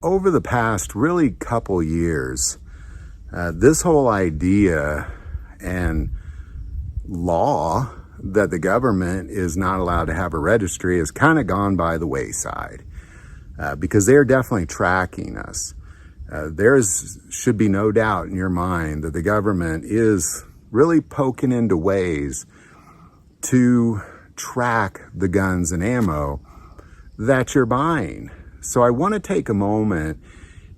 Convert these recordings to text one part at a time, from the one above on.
Over the past really couple years, this whole idea and law that the government is not allowed to have a registry has kind of gone by the wayside because they're definitely tracking us. Should be no doubt in your mind that the government is really poking into ways to track the guns and ammo that you're buying. So I want to take a moment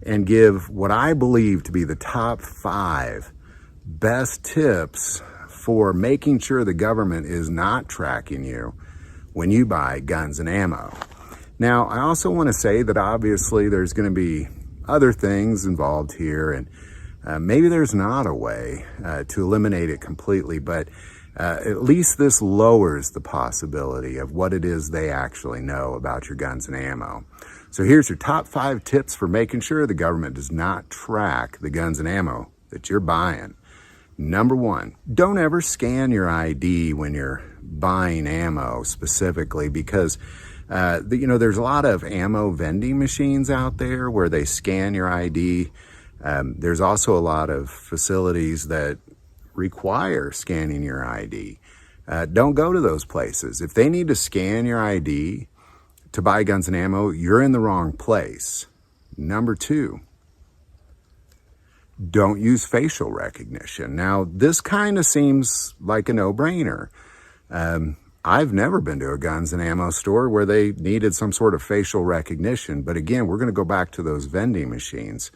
and give what I believe to be the top 5 best tips for making sure the government is not tracking you when you buy guns and ammo. Now, I also want to say that obviously there's going to be other things involved here, and maybe there's not a way to eliminate it completely, but at least this lowers the possibility of what it is they actually know about your guns and ammo. So here's your top 5 tips for making sure the government does not track the guns and ammo that you're buying. Number 1, don't ever scan your ID when you're buying ammo specifically, because there's a lot of ammo vending machines out there where they scan your ID. There's also a lot of facilities that require scanning your ID. Don't go to those places. If they need to scan your ID to buy guns and ammo, you're in the wrong place. Number 2, don't use facial recognition. Now, this kind of seems like a no-brainer. I've never been to a guns and ammo store where they needed some sort of facial recognition. But again, we're going to go back to those vending machines.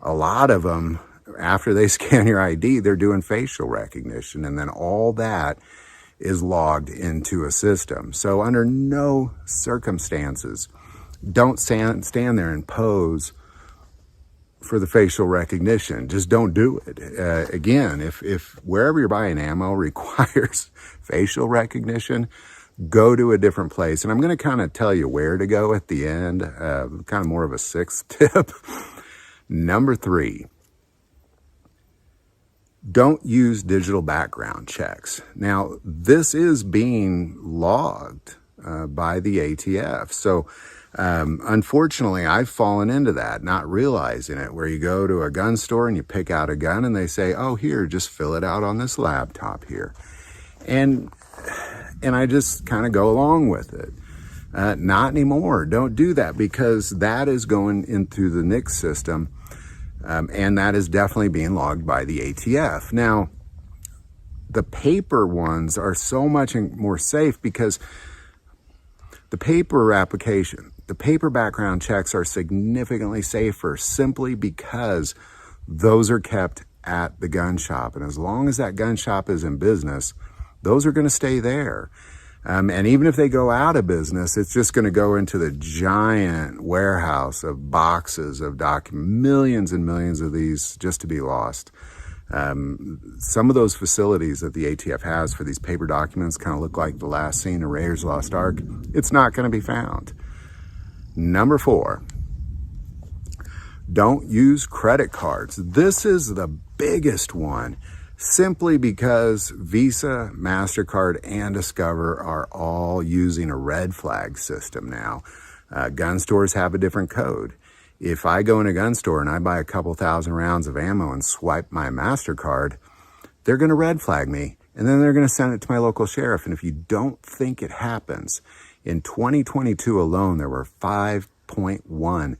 A lot of them, after they scan your ID, they're doing facial recognition, and then all that is logged into a system. So under no circumstances, don't stand there and pose for the facial recognition. Just don't do it. Again, if wherever you're buying ammo requires facial recognition, go to a different place. And I'm going to kind of tell you where to go at the end, kind of more of a 6th tip. Number 3, don't use digital background checks. Now, this is being logged by the ATF. So, unfortunately, I've fallen into that, not realizing it, where you go to a gun store and you pick out a gun and they say, oh, here, just fill it out on this laptop here. And I just kind of go along with it. Not anymore. Don't do that, because that is going into the NICS system. And that is definitely being logged by the ATF. Now, the paper ones are so much more safe because the paper background checks are significantly safer simply because those are kept at the gun shop. And as long as that gun shop is in business, those are going to stay there. And even if they go out of business, it's just going to go into the giant warehouse of boxes of millions and millions of these just to be lost. Some of those facilities that the ATF has for these paper documents kind of look like the last scene of Raiders Lost Ark. It's not going to be found. Number 4, don't use credit cards. This is the biggest one, simply because Visa, MasterCard, and Discover are all using a red flag system now. Gun stores have a different code. If I go in a gun store and I buy a couple thousand rounds of ammo and swipe my MasterCard, they're going to red flag me, and then they're going to send it to my local sheriff. And if you don't think it happens, in 2022 alone, there were 5.1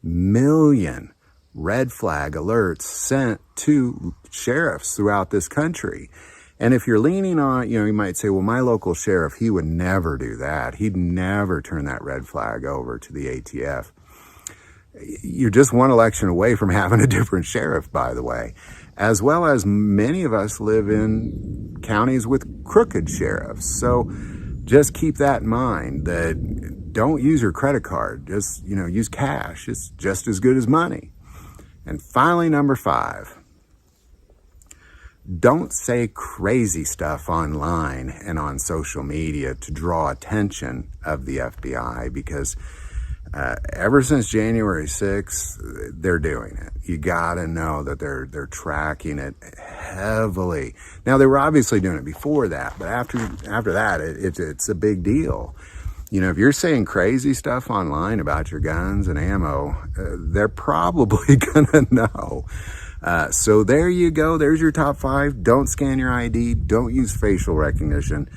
million red flag alerts sent to sheriffs throughout this country. And if you're leaning on, you might say, well, my local sheriff, he would never do that. He'd never turn that red flag over to the ATF. You're just one election away from having a different sheriff, by the way, as well as many of us live in counties with crooked sheriffs. So just keep that in mind, that don't use your credit card. Just, use cash. It's just as good as money. And finally, number 5, don't say crazy stuff online and on social media to draw attention of the FBI, because ever since January 6th, they're doing it. You gotta know that they're tracking it heavily. Now, they were obviously doing it before that, but after that, it's a big deal. You know, if you're saying crazy stuff online about your guns and ammo, they're probably gonna know. So there you go. There's your top 5. Don't scan your ID. Don't use facial recognition.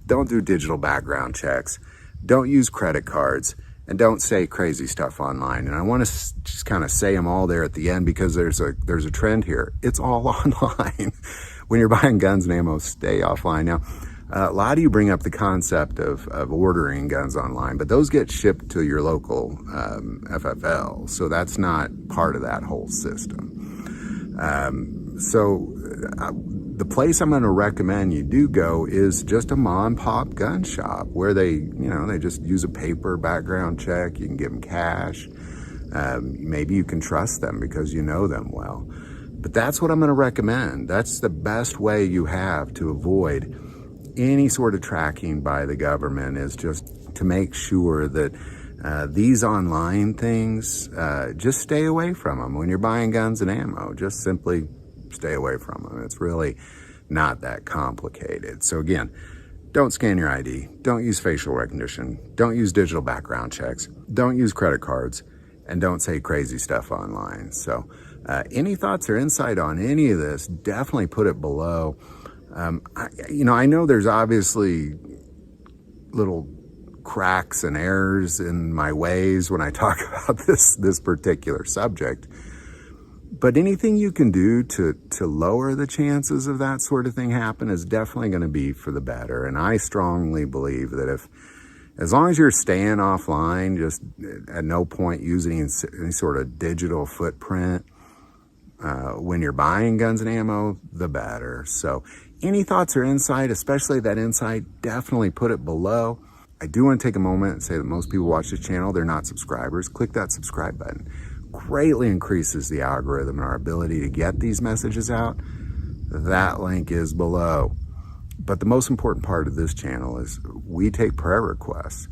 Don't do digital background checks. Don't use credit cards. And don't say crazy stuff online. And I want to just kind of say them all there at the end, because there's a trend here. It's all online. When you're buying guns and ammo, stay offline. Now, a lot of you bring up the concept of ordering guns online, but those get shipped to your local FFL. So that's not part of that whole system. The place I'm going to recommend you do go is just a mom and pop gun shop, where they just use a paper background check. You can give them cash. Maybe you can trust them because you know them well. But that's what I'm going to recommend. That's the best way you have to avoid any sort of tracking by the government, is just to make sure that these online things, just stay away from them. When you're buying guns and ammo, just simply stay away from them. It's really not that complicated. So again, don't scan your ID. Don't use facial recognition. Don't use digital background checks. Don't use credit cards. And don't say crazy stuff online. So any thoughts or insight on any of this, definitely put it below. I know there's obviously little cracks and errors in my ways when I talk about this particular subject, but anything you can do to lower the chances of that sort of thing happen is definitely going to be for the better. And I strongly believe that as long as you're staying offline, just at no point using any sort of digital footprint when you're buying guns and ammo, the better. So any thoughts or insight, especially that insight, definitely put it below. I do want to take a moment and say that most people watch this channel, they're not subscribers. Click that subscribe button. Greatly increases the algorithm and our ability to get these messages out. That link is below. But the most important part of this channel is we take prayer requests.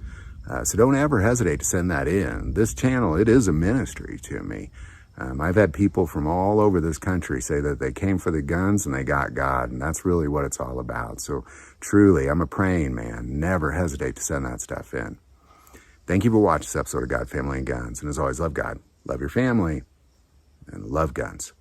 So don't ever hesitate to send that in. This channel, it is a ministry to me. I've had people from all over this country say that they came for the guns and they got God, and that's really what it's all about. So truly, I'm a praying man. Never hesitate to send that stuff in. Thank you for watching this episode of God, Family, and Guns. And as always, love God, love your family, and love guns.